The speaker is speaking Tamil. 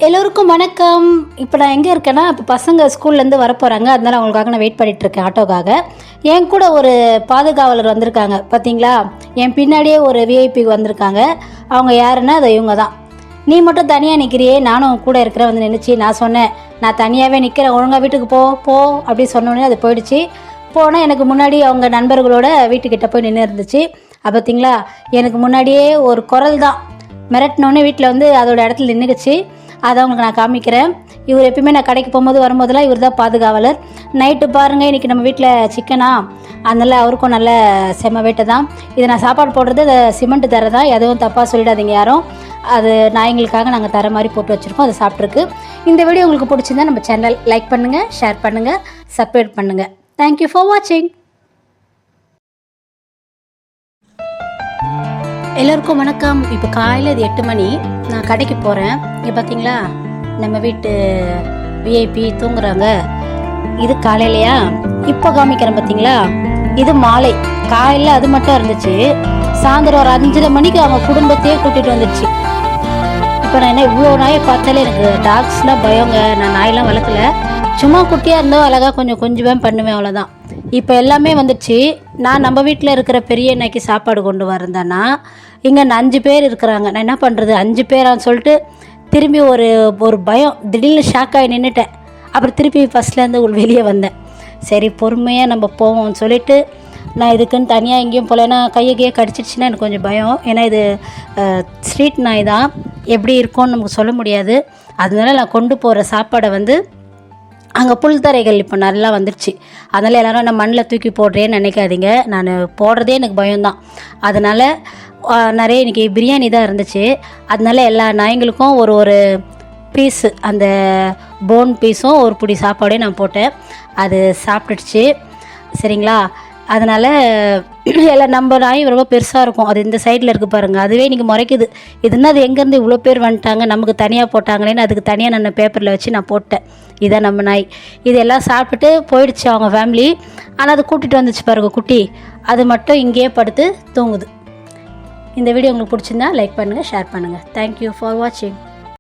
எல்லோருக்கும் வணக்கம். இப்போ நான் எங்கே இருக்கேன்னா, இப்போ பசங்க ஸ்கூல்லேருந்து வரப்போகிறாங்க. அதனால் அவங்களுக்காக நான் வெயிட் பண்ணிகிட்ருக்கேன் ஆட்டோக்காக. என் கூட ஒரு பாதுகாவலர் வந்திருக்காங்க பார்த்தீங்களா. என் பின்னாடியே ஒரு விஐபி வந்திருக்காங்க. அவங்க யாருன்னா அது இவங்க தான். நீ மட்டும் தனியாக நிற்கிறியே, நானும் கூட இருக்கிறேன் வந்து நினச்சி. நான் சொன்னேன், நான் தனியாகவே நிற்கிறேன், ஒழுங்காக வீட்டுக்கு போ அப்படி சொன்னோடனே அது போயிடுச்சு. போனால் எனக்கு முன்னாடி அவங்க நண்பர்களோட வீட்டுக்கிட்ட போய் நின்று இருந்துச்சு. பார்த்தீங்களா, எனக்கு முன்னாடியே ஒரு குரல் தான் மிரட்டினோடனே வீட்டில் வந்து அதோட இடத்துல நின்றுக்குச்சு. அதை அவங்களுக்கு நான் காமிக்கிறேன். இவர் எப்பயுமே நான் கடைக்கு போகும்போது வரும்போதெல்லாம் இவர் தான் பாதுகாவலர். நைட்டு பாருங்கள், இன்றைக்கி நம்ம வீட்டில் சிக்கனா, அதனால் அவருக்கும் நல்ல செம்ம வேட்டை தான். இதை நான் சாப்பாடு போடுறது அதை சிமெண்ட் தர தான், எதுவும் தப்பாக சொல்லிடாதீங்க யாரும். அது நாய்களுக்காக நாங்கள் தர மாதிரி போட்டு வச்சுருக்கோம், அதை சாப்பிட்ருக்கு. இந்த வீடியோ உங்களுக்கு பிடிச்சிருந்தா நம்ம சேனல் லைக் பண்ணுங்கள், ஷேர் பண்ணுங்கள், சப்ஸ்கிரைப் பண்ணுங்கள். தேங்க்யூ ஃபார் வாட்சிங். எல்லோருக்கும் வணக்கம். இப்போ காலையில் இது 8 மணி. நான் கடைக்கு போகிறேன். இங்கே பார்த்தீங்களா, நம்ம வீட்டு விஐபி தூங்குறாங்க. இது காலையிலையா, இப்போ காமிக்கிறேன் பார்த்தீங்களா. இது மாலை. காலையில் அது மட்டும் இருந்துச்சு. சாயந்தரம் ஒரு 5:30 மணிக்கு அவங்க குடும்பத்தையே கூட்டிகிட்டு வந்துடுச்சு. இப்போ நான் என்ன இவ்வளோ நாயை பார்த்தாலே எனக்கு டாக்ஸ்லாம் பயங்க. நான் நாயெல்லாம் வளர்க்கல, சும்மா குட்டியாக இருந்தோ அழகாக கொஞ்சம் பண்ணுவேன், அவ்வளோதான். இப்போ எல்லாமே வந்துடுச்சு. நான் நம்ம வீட்டில் இருக்கிற பெரிய நாய்க்கு சாப்பாடு கொண்டு வரந்தேன்னா இங்கே 5 பேர் இருக்கிறாங்க. நான் என்ன பண்ணுறது, 5 பேரான்னு சொல்லிட்டு திரும்பி ஒரு பயம், திடீர்னு ஷாக் ஆகி நின்றுட்டேன். அப்புறம் திருப்பி ஃபஸ்ட்லேருந்து வெளியே வந்தேன். சரி பொறுமையாக நம்ம போவோம்னு சொல்லிவிட்டு நான் இதுக்குன்னு தனியாக எங்கேயும் போகல. ஏன்னா கையை கடிச்சிடுச்சுன்னா எனக்கு கொஞ்சம் பயம். ஏன்னா இது ஸ்ட்ரீட் நாய் தான், எப்படி இருக்கும்னு நமக்கு சொல்ல முடியாது. அதனால நான் கொண்டு போகிற சாப்பாடை வந்து அங்கே புல்தரைகள் இப்போ நல்லா வந்துடுச்சு. அதனால் எல்லோரும் நான் மண்ணில் தூக்கி போடுறேன்னு நினைக்காதீங்க. நான் போடுறதே எனக்கு பயம்தான். அதனால் நிறைய இன்றைக்கி பிரியாணி தான் இருந்துச்சு. அதனால எல்லா நாய்களுக்கும் ஒரு பீஸு, அந்த போன் பீஸும் ஒரு பிடி சாப்பாடையும் நான் போட்டேன். அது சாப்பிட்டுடுச்சு. சரிங்களா. அதனால் எல்லாம் நம்ம நாயும் ரொம்ப பெருசாக இருக்கும். அது இந்த சைடில் இருக்குது பாருங்கள், அதுவே இன்றைக்கி முறைக்குது. இதுன்னா அது எங்கேருந்து இவ்வளோ பேர் வந்துட்டாங்க, நமக்கு தனியாக போட்டாங்களேன்னு அதுக்கு தனியாக நான் பேப்பரில் வச்சு நான் போட்டேன். இதான் நம்ம நாய். இதெல்லாம் சாப்பிட்டுட்டு போயிடுச்சு அவங்க ஃபேமிலி. ஆனால் அது கூட்டிகிட்டு வந்துச்சு பாருங்கள் குட்டி, அது மட்டும் இங்கேயே படுத்து தூங்குது. இந்த வீடியோ உங்களுக்கு பிடிச்சிருந்தா லைக் பண்ணுங்கள், ஷேர் பண்ணுங்கள். தேங்க்யூ ஃபார் வாட்சிங்.